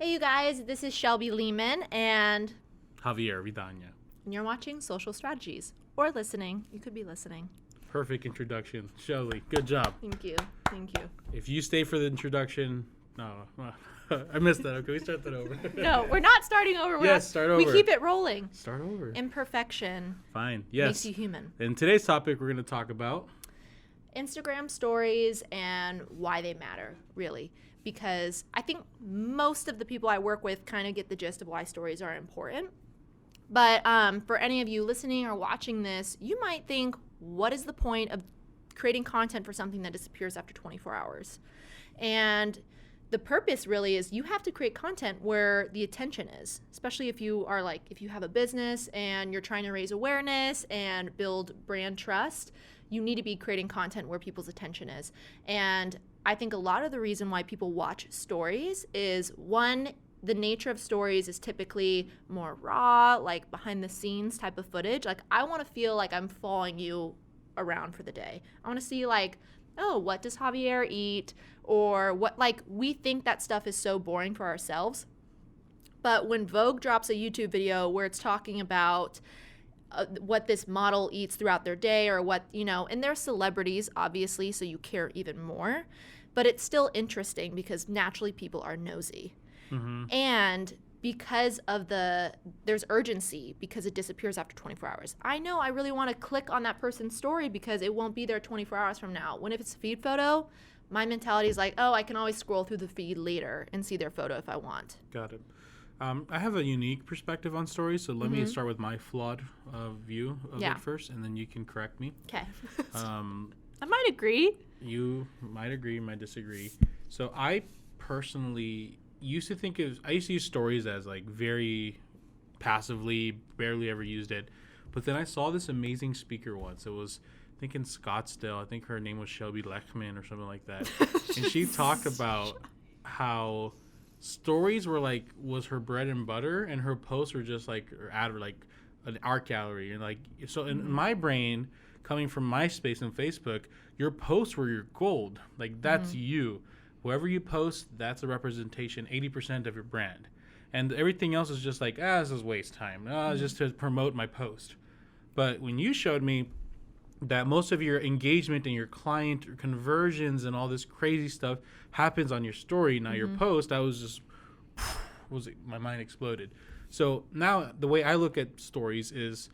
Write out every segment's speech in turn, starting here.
Hey, you guys, this is Shelby Lehman, and Javier Vidania. you're watching Social Strategies, or listening. You could be listening. Perfect introduction. Shelby, good job. Thank you. Thank you. If you stay for the introduction, no, I missed that. Okay, we start that over. No, we're not starting over. Start over. We keep it rolling. Start over. Imperfection Fine. Yes. makes you human. In today's topic, we're going to talk about Instagram stories and why they matter, really. Because I think most of the people I work with kind of get the gist of why stories are important. But for any of you listening or watching this, you might think, what is the point of creating content for something that disappears after 24 hours? And the purpose really is you have to create content where the attention is, especially if you have a business and you're trying to raise awareness and build brand trust. You need to be creating content where people's attention is. And I think a lot of the reason why people watch stories is, one, the nature of stories is typically more raw, like behind the scenes type of footage. Like, I want to feel like I'm following you around for the day. I want to see like, oh, what does Javier eat? Or what, like, we think that stuff is so boring for ourselves. But when Vogue drops a YouTube video where it's talking about what this model eats throughout their day, or what, and they're celebrities, obviously, so you care even more. But it's still interesting because naturally people are nosy. Mm-hmm. And because of there's urgency because it disappears after 24 hours. I know I really want to click on that person's story because it won't be there 24 hours from now. When if it's a feed photo, my mentality is like, oh, I can always scroll through the feed later and see their photo if I want. Got it. I have a unique perspective on stories, so let me start with my flawed view of it first, and then you can correct me. Okay. I might agree. You might agree, might disagree. So I personally used to use stories as like very passively, barely ever used it. But then I saw this amazing speaker once. It was, I think in Scottsdale, I think her name was Shelby Lechman or something like that. And she talked about how stories was her bread and butter, and her posts were just like an art gallery. And like, so in my brain, coming from MySpace and Facebook, your posts were your gold. Like, that's you. Whoever you post, that's a representation, 80% of your brand. And everything else is just like, this is waste time. Just to promote my post. But when you showed me that most of your engagement and your client conversions and all this crazy stuff happens on your story, now your post, my mind exploded. So now the way I look at stories is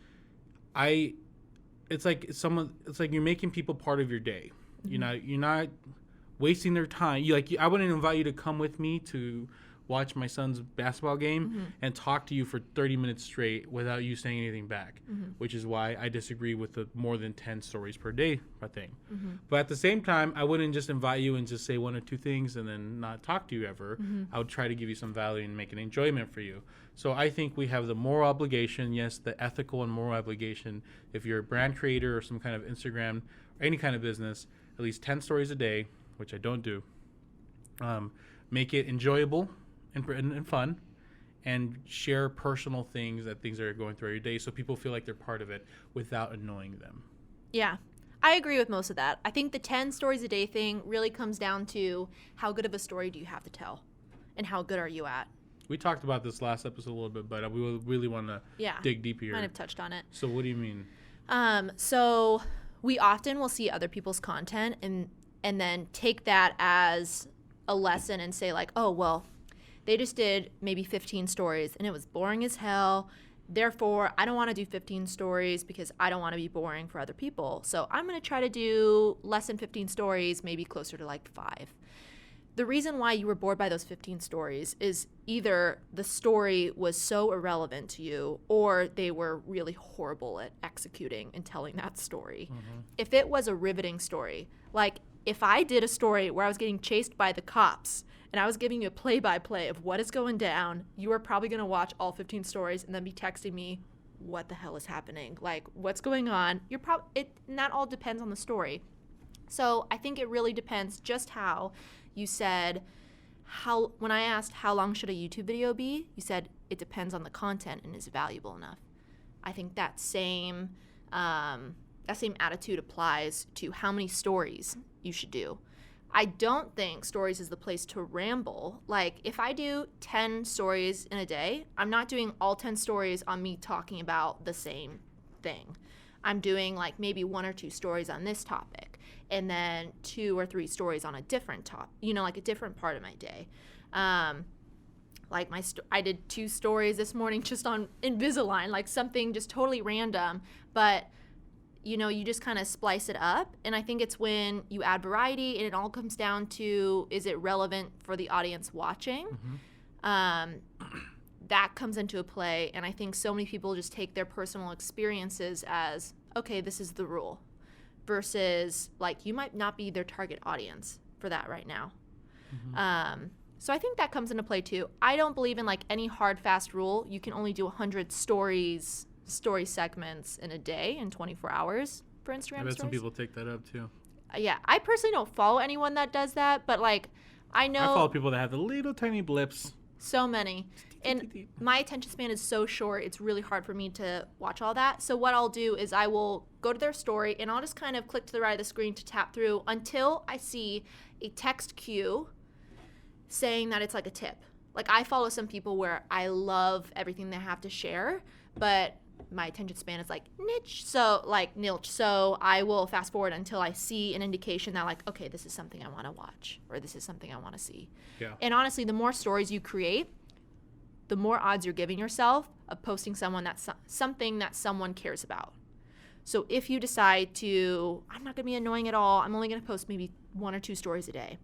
it's like you're making people part of your day. You're not wasting their time. I wouldn't invite you to come with me to watch my son's basketball game and talk to you for 30 minutes straight without you saying anything back, which is why I disagree with the more than 10 stories per day thing. But at the same time, I wouldn't just invite you and just say one or two things and then not talk to you ever. I would try to give you some value and make an enjoyment for you. So I think we have the moral obligation, yes, the ethical and moral obligation. If you're a brand creator or some kind of Instagram or any kind of business, at least 10 stories a day, which I don't do. Make it enjoyable and fun, and share personal things that are going through your day so people feel like they're part of it without annoying them. Yeah, I agree with most of that. I think the 10 stories a day thing really comes down to how good of a story do you have to tell and how good are you at. We talked about this last episode a little bit, but we will really want to dig deep here. Kind of touched on it. So what do you mean? So we often will see other people's content and then take that as a lesson and say like, oh, well, they just did maybe 15 stories and it was boring as hell. Therefore, I don't want to do 15 stories because I don't want to be boring for other people. So I'm going to try to do less than 15 stories, maybe closer to like 5. The reason why you were bored by those 15 stories is either the story was so irrelevant to you or they were really horrible at executing and telling that story. If it was a riveting story, like if I did a story where I was getting chased by the cops and I was giving you a play-by-play of what is going down, you are probably going to watch all 15 stories and then be texting me, what the hell is happening? Like, what's going on? And that all depends on the story. So I think it really depends just how you said, when I asked how long should a YouTube video be, you said it depends on the content and is valuable enough. I think that same attitude applies to how many stories you should do. I don't think stories is the place to ramble. Like, if I do 10 stories in a day, I'm not doing all 10 stories on me talking about the same thing. I'm doing like maybe 1 or 2 stories on this topic, and then 2 or 3 stories on a different topic, like a different part of my day. Like I did 2 stories this morning just on Invisalign, like something just totally random, but you just kind of splice it up. And I think it's when you add variety, and it all comes down to, is it relevant for the audience watching? That comes into a play. And I think so many people just take their personal experiences as, okay, this is the rule, versus like you might not be their target audience for that right now. So I think that comes into play too. I don't believe in like any hard, fast rule. You can only do 100 story segments in a day in 24 hours for Instagram I bet stories. some people take that up too. Yeah, I personally don't follow anyone that does that, but like I know I follow people that have the little tiny blips. So many. And my attention span is so short, it's really hard for me to watch all that. So what I'll do is I will go to their story, and I'll just kind of click to the right of the screen to tap through until I see a text cue saying that it's like a tip. Like, I follow some people where I love everything they have to share, but my attention span is like nilch. So I will fast forward until I see an indication that like, okay, this is something I want to watch, or this is something I want to see. Yeah. And honestly, the more stories you create, the more odds you're giving yourself of posting something that someone cares about. So if you decide to, I'm not going to be annoying at all, I'm only going to post maybe 1 or 2 stories a day,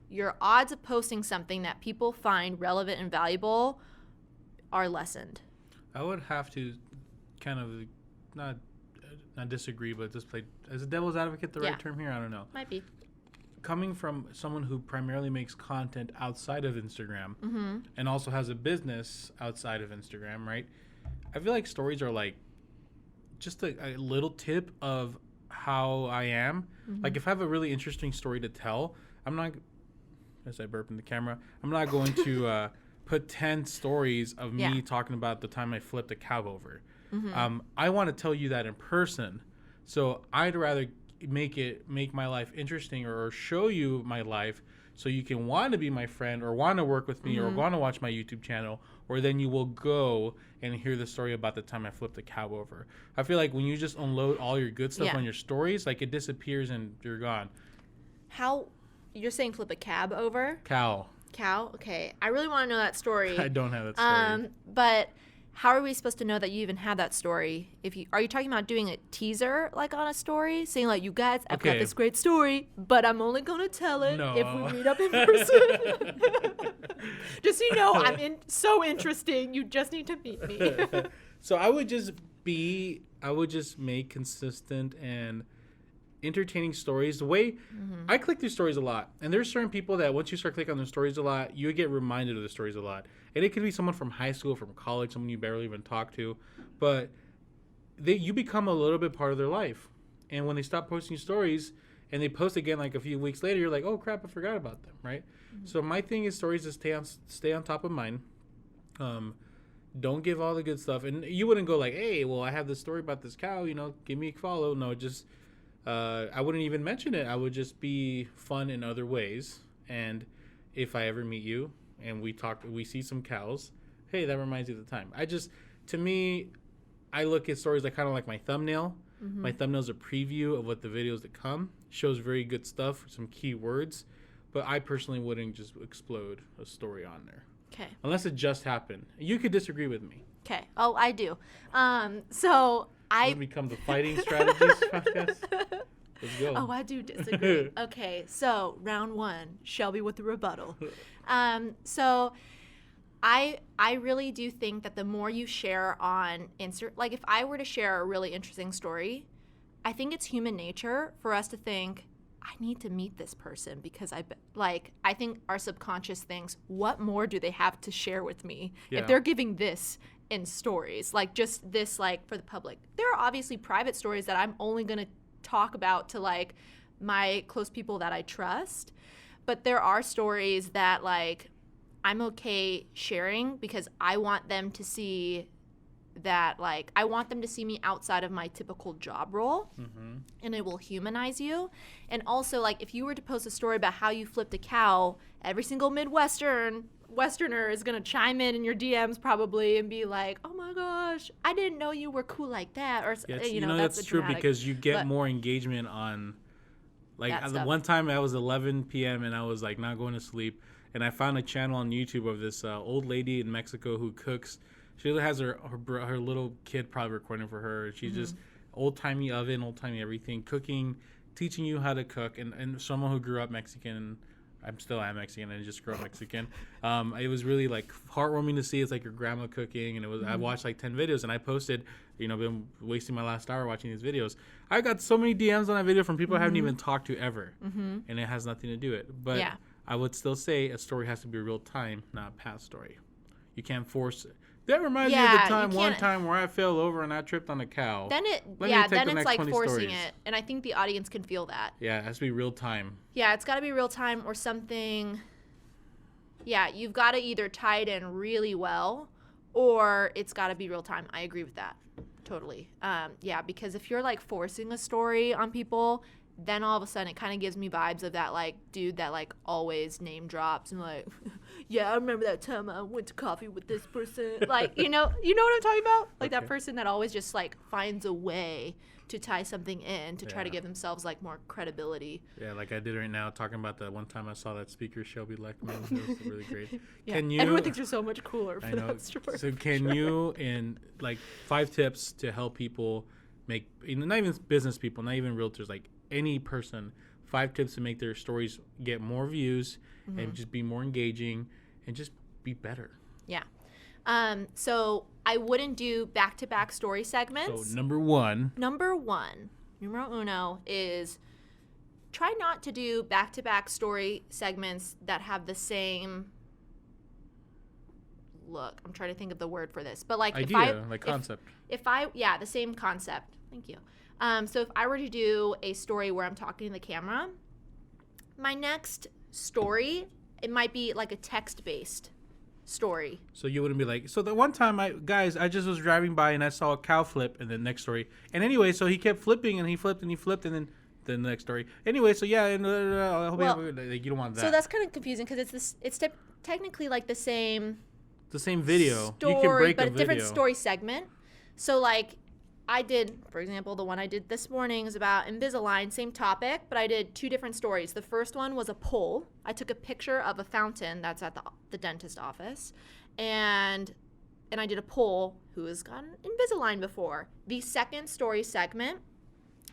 your odds of posting something that people find relevant and valuable are lessened. I would have to kind of not disagree, but just play as a devil's advocate, the right term here? I don't know. Might be. Coming from someone who primarily makes content outside of Instagram and also has a business outside of Instagram, right? I feel like stories are like just a little tip of how I am. Like, if I have a really interesting story to tell, I'm not, as I burp in the camera, I'm not going to put 10 stories of me talking about the time I flipped a cow over. I want to tell you that in person. So I'd rather make my life interesting, or show you my life so you can want to be my friend, or want to work with me, or want to watch my YouTube channel, or then you will go and hear the story about the time I flipped a cow over. I feel like when you just unload all your good stuff on your stories, like, it disappears and you're gone. How, you're saying flip a cab over? Cow. Okay. I really want to know that story. I don't have that story. But how are we supposed to know that you even have that story? Are you talking about doing a teaser, like, on a story, saying like, you guys, I've got this great story, but I'm only gonna tell it if we meet up in person. Just so you know, so interesting. You just need to meet me. So I would just make consistent and entertaining stories. The way I click through stories a lot, and there's certain people that once you start clicking on their stories a lot, you get reminded of the stories a lot. And it could be someone from high school, from college, someone you barely even talk to, but you become a little bit part of their life. And when they stop posting stories and they post again like a few weeks later, you're like, oh crap, I forgot about them, right? So my thing is stories to stay on top of mine. Don't give all the good stuff, and you wouldn't go like, hey, well, I have this story about this cow, give me a follow. No, just I wouldn't even mention it. I would just be fun in other ways. And if I ever meet you and we see some cows, hey, that reminds you of the time. To me, I look at stories like kind of like my thumbnail. My thumbnail's a preview of what the videos that come. Shows very good stuff, some key words. But I personally wouldn't just explode a story on there. Okay. Unless it just happened. You could disagree with me. Okay. Oh, I do. So I become the fighting strategies podcast. Let's go. Oh, I do disagree. Okay, so round 1, Shelby with the rebuttal. So I really do think that the more you share on Instagram, like, if I were to share a really interesting story, I think it's human nature for us to think, I need to meet this person, because I think our subconscious thinks, what more do they have to share with me if they're giving this in stories, like just this, like, for the public. There are obviously private stories that I'm only going to talk about to like my close people that I trust, but there are stories that like I'm okay sharing because I want them to see that like I want them to see me outside of my typical job role, and it will humanize you. And also, like, if you were to post a story about how you flipped a cow, every single Westerner is gonna chime in your DMs probably and be like, "Oh my gosh, I didn't know you were cool like that," or you know that's true because you get more engagement on. Like the one time I was 11 p.m. and I was like not going to sleep, and I found a channel on YouTube of this old lady in Mexico who cooks. She has her little kid probably recording for her. She's just old timey oven, old timey everything, cooking, teaching you how to cook, and someone who grew up Mexican. I'm still am Mexican and just grew up Mexican. It was really like heartwarming to see. It's like your grandma cooking, and it was. I watched like 10 videos, and I posted. Been wasting my last hour watching these videos. I got so many DMs on that video from people I haven't even talked to ever, and it has nothing to do with it. But I would still say a story has to be real time, not past story. You can't force it. That reminds me of one time where I fell over and I tripped on a cow. Then it's like forcing it, and I think the audience can feel that. Yeah, it has to be real time. Yeah, it's got to be real time or something. Yeah, you've got to either tie it in really well, or it's got to be real time. I agree with that. Totally. Yeah, because if you're like forcing a story on people, then all of a sudden it kind of gives me vibes of that like dude that like always name drops and like, yeah, I remember that time I went to coffee with this person. Like, you know what I'm talking about? Like that person that always just like finds a way to tie something in to try to give themselves like more credibility. Yeah, like I did right now talking about that one time I saw that speaker Shelby Leckman. It was really great. Yeah, everyone thinks you're so much cooler for that story. So can you, in like 5 tips to help people make, not even business people, not even realtors, like any person, 5 tips to make their stories get more views and just be more engaging and just be better. Yeah. So I wouldn't do back-to-back story segments. So number one, numero uno is try not to do back-to-back story segments that have the same look. I'm trying to think of the word for this, but like concept. The same concept. Thank you. So if I were to do a story where I'm talking to the camera, my next story, it might be like a text-based story. So you wouldn't be like, so the one time I just was driving by and I saw a cow flip, and then next story. And anyway, so he kept flipping and he flipped and he flipped, and then the next story. Anyway, so yeah, and like, you don't want that. So that's kind of confusing because it's technically like the same video. Story, you can break but a different story segment. So like I did, for example, the one I did this morning is about Invisalign, same topic, but I did 2 different stories. The first one was a poll. I took a picture of a fountain that's at the dentist office, and I did a poll, who has gotten Invisalign before. The second story segment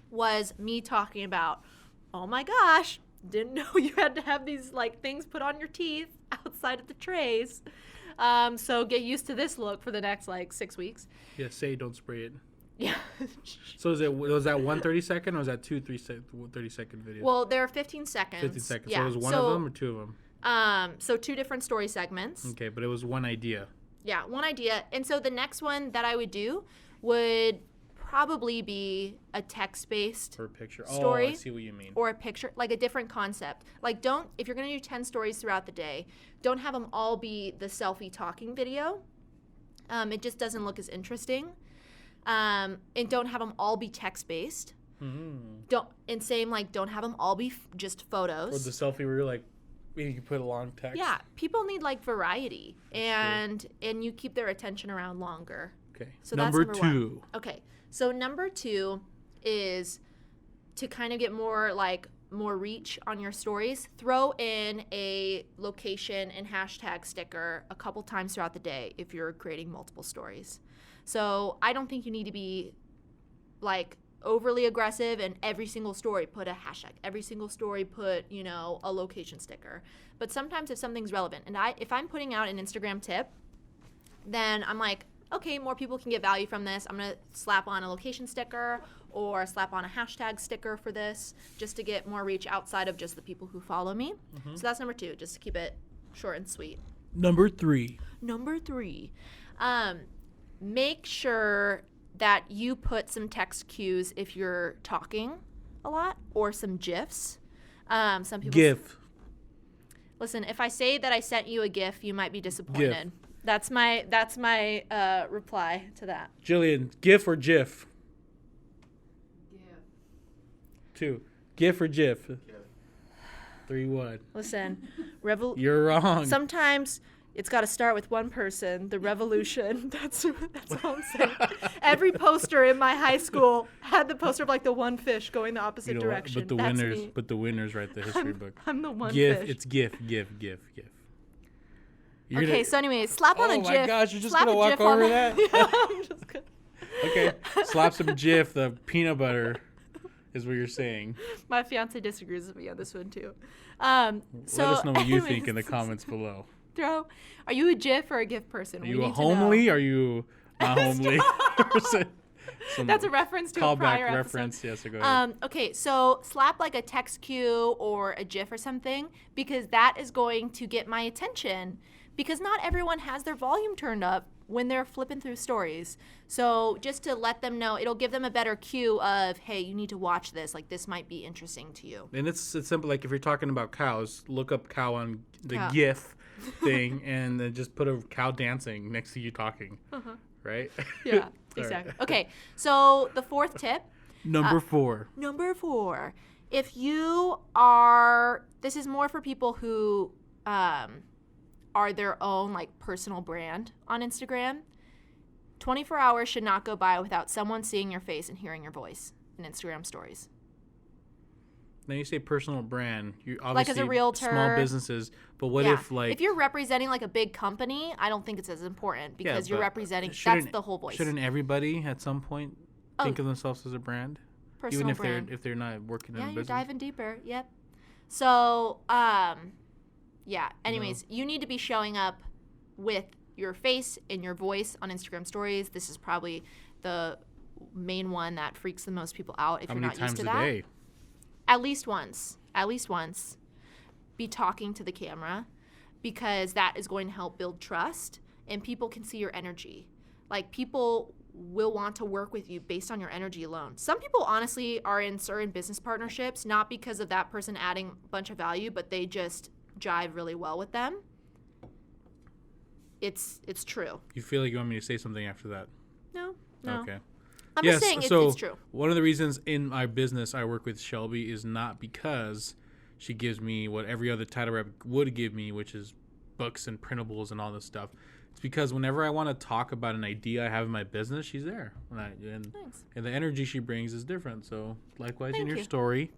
was me talking about, oh my gosh, didn't know you had to have these like things put on your teeth outside of the trays. So get used to this look for the next like 6 weeks. Yeah, say don't spray it. Yeah. So was that 1 30-second or was that 2 30-second videos? Well, there are 15 seconds. 15 seconds. Yeah. So it was one of them or 2 of them? So 2 different story segments. Okay, but it was one idea. Yeah, one idea. And so the next one that I would do would probably be a text-based or a picture story. Oh, I see what you mean. Or a picture, like a different concept. Like if you're going to do 10 stories throughout the day, don't have them all be the selfie talking video. It just doesn't look as interesting. And don't have them all be text-based. Don't have them all be just photos. Or the selfie where you're like, you can put a long text. Yeah, people need like variety, and you keep their attention around longer. Okay. So number that's 2. Okay. So number 2 is to kind of get more reach on your stories. Throw in a location and hashtag sticker a couple times throughout the day if you're creating multiple stories. So I don't think you need to be like overly aggressive and every single story put a hashtag. Every single story put, a location sticker. But sometimes if something's relevant, and if I'm putting out an Instagram tip, then I'm like, okay, more people can get value from this. I'm going to slap on a location sticker or slap on a hashtag sticker for this just to get more reach outside of just the people who follow me. So that's number 2, just to keep it short and sweet. Number 3. Make sure that you put some text cues if you're talking a lot, or some GIFs. Some people GIF. Listen, if I say that I sent you a GIF, you might be disappointed. That's my reply to that. Jillian, GIF or GIF? GIF. 2. GIF or GIF? 3-1. Listen, You're wrong. Sometimes it's got to start with one person. The revolution. That's all I'm saying. Every poster in my high school had the poster of like the one fish going the opposite direction. But the winners write the history book. I'm the one GIF. fish. It's GIF. Okay, so anyway, slap on a GIF. Oh my gosh, you're just slap gonna a walk GIF on over that? Yeah, I'm just gonna. Okay, slap some GIF. The peanut butter is what you're saying. My fiance disagrees with me on this one too. Let us know what you think in the comments below. Are you a GIF or a GIF person? Are you a homely? Are you not homely? That's a reference to a prior reference. episode. Yes, go ahead. Okay, so slap like a text cue or a GIF or something, because that is going to get my attention, because not everyone has their volume turned up when they're flipping through stories. So just to let them know, it'll give them a better cue of, hey, you need to watch this. Like, this might be interesting to you. And it's simple. Like if you're talking about cows, look up cow on the Cow. GIF thing, and then just put a cow dancing next to you talking. Right? Yeah, exactly. Okay, so the fourth tip. Number 4. Number 4. If you are, this is more for people who are their own like personal brand on Instagram. 24 hours should not go by without someone seeing your face and hearing your voice in Instagram stories. Now you say personal brand, you obviously Like as a realtor, small businesses, but what if like if you're representing like a big company, I don't think it's as important because you're representing, that's the whole voice. Shouldn't everybody at some point think of themselves as a brand? Personal even if brand. they're not working in a you're business. diving deeper. Yep. So yeah, anyways, you need to be showing up with your face and your voice on Instagram stories. This is probably the main one that freaks the most people out if How you're many not used to times a that. day? At least once. Be talking to the camera, because that is going to help build trust and people can see your energy. Like, people will want to work with you based on your energy alone. Some people honestly are in certain business partnerships not because of that person adding a bunch of value, but they just jive really well with them. It's true. You feel like you want me to say something after that? No. Okay. I'm just saying it's true. One of the reasons in my business I work with Shelby is not because she gives me what every other title rep would give me, which is books and printables and all this stuff. It's because whenever I want to talk about an idea I have in my business, she's there. And the energy she brings is different. So likewise in your story,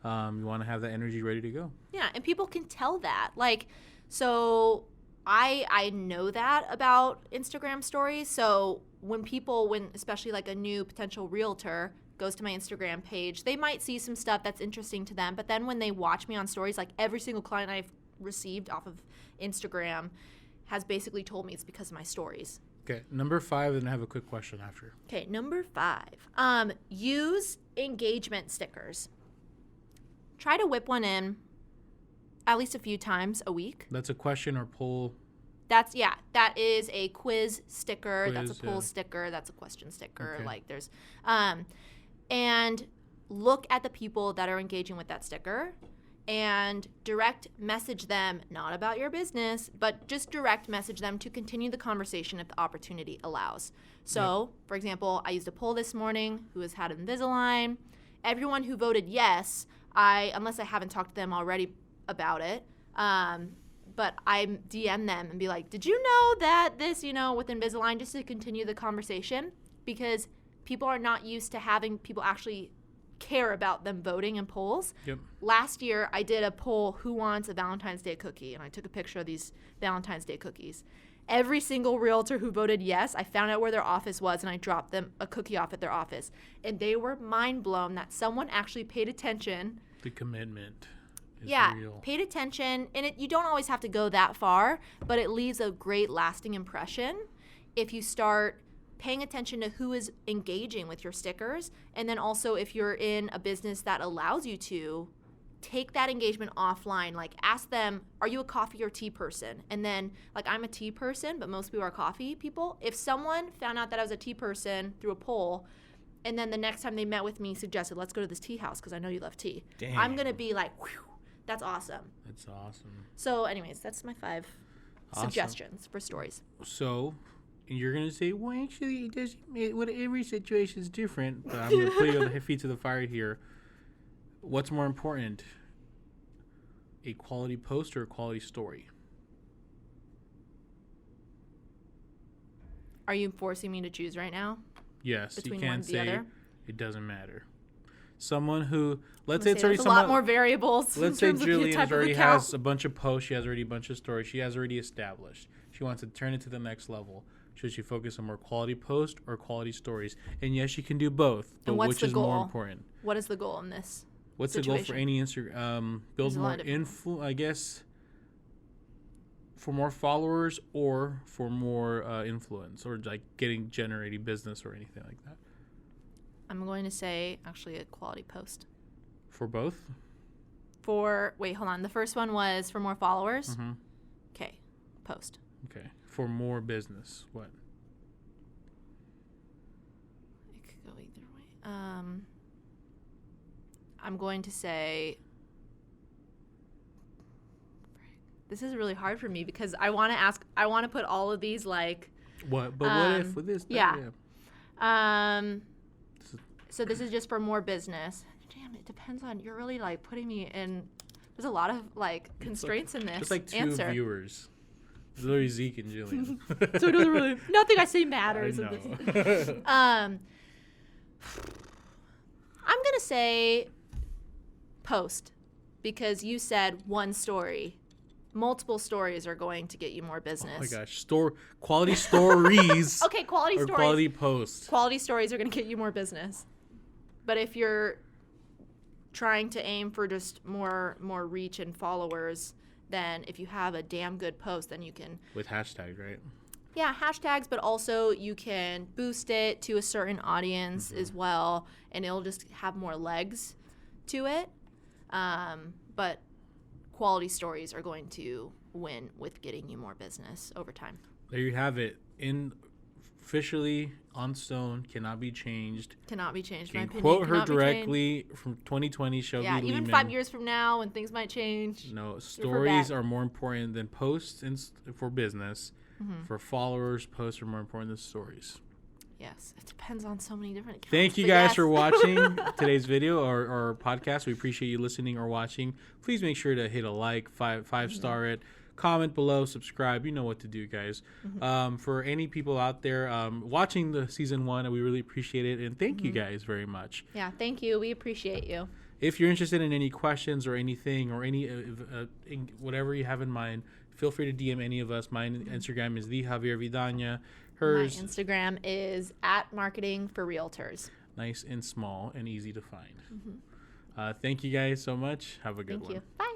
you want to have that energy ready to go. Yeah, and people can tell that. Like, so I know that about Instagram stories. So when especially like a new potential realtor goes to my Instagram page, they might see some stuff that's interesting to them. But then when they watch me on stories, like every single client I've received off of Instagram has basically told me it's because of my stories. Okay, number 5, and I have a quick question after. Okay, number 5. Use engagement stickers. Try to whip one in at least a few times a week. That's a question or poll. That is a quiz sticker. That's a poll sticker. That's a question sticker. Okay. Like there's, and look at the people that are engaging with that sticker and direct message them, not about your business, but just direct message them to continue the conversation if the opportunity allows. So, for example, I used a poll this morning, who has had Invisalign. Everyone who voted yes, unless I haven't talked to them already about it, but I DM them and be like, did you know that this, with Invisalign, just to continue the conversation, because people are not used to having people actually care about them voting in polls. Yep. Last year, I did a poll, who wants a Valentine's Day cookie? And I took a picture of these Valentine's Day cookies. Every single realtor who voted yes, I found out where their office was, and I dropped them a cookie off at their office. And they were mind blown that someone actually paid attention. The commitment is real. Paid attention. And you don't always have to go that far, but it leaves a great lasting impression if you start paying attention to who is engaging with your stickers. And then also, if you're in a business that allows you to, take that engagement offline. Like, ask them, are you a coffee or tea person? And then, like, I'm a tea person, but most people are coffee people. If someone found out that I was a tea person through a poll, and then the next time they met with me suggested, let's go to this tea house because I know you love tea. Damn. I'm going to be like, whew, that's awesome. That's awesome. So anyways, that's my 5. Awesome. suggestions for stories. So, you're gonna say, well, actually, it does. Every situation is different. But I'm gonna put you on the feet to the fire here. What's more important, a quality post or a quality story? Are you forcing me to choose right now? Yes, Between you one can and the say other? it doesn't matter. Someone who, let's I'm say gonna it's say already there's a someone. lot more variables. in Let's say terms of the Julian type of already account. has a bunch of posts. She has already a bunch of stories. She has already established. She wants to turn it to the next level. Should she focus on more quality posts or quality stories? And yes, she can do both. But And what's which the is more goal? important? What is the goal in this? What's the goal for situation? any Instagram? Build There's a lot more of different influence, I guess, for more followers or for more influence or like generating business or anything like that. I'm going to say actually a quality post. For both? Wait, hold on. The first one was for more followers. Mm-hmm. Okay, post. Okay. For more business, what? It could go either way. I'm going to say. This is really hard for me because I want to put all of these like. What? But what if with this? Yeah. Yeah. So this is just for more business. Damn, it depends on. You're really like putting me in. There's a lot of like constraints in this It's like two answer. viewers. It's literally Zeke and Jillian. So it doesn't really. Nothing I say matters. I in know. this. I'm gonna say post because you said one story. Multiple stories are going to get you more business. Oh my gosh. Quality stories. Okay, quality or stories. quality posts. Quality stories are going to get you more business. But if you're trying to aim for just more reach and followers, then if you have a damn good post, then you can With hashtags, right? yeah, hashtags, but also you can boost it to a certain audience as well, and it'll just have more legs to it. But quality stories are going to win with getting you more business over time. There you have it. Officially on stone, cannot be changed. Cannot be changed. You My can opinion quote her cannot be changed. directly from 2020, Shelby Yeah, even Lehman. 5 years from now when things might change. No, stories bad. are more important than posts for business. Mm-hmm. For followers, posts are more important than stories. Yes, it depends on so many different accounts. Thank you but guys yes. for watching today's video or podcast. We appreciate you listening or watching. Please make sure to hit a like, five-star it, comment below, subscribe. You know what to do, guys. For any people out there watching the season 1, we really appreciate it. And thank you guys very much. Yeah, thank you. We appreciate you. If you're interested in any questions or anything or any whatever you have in mind, feel free to DM any of us. My Instagram is the Javier Vidania. Hers, My Instagram is @marketing for realtors. nice and small and easy to find. Thank you guys so much. Have a good Thank one. you. Bye.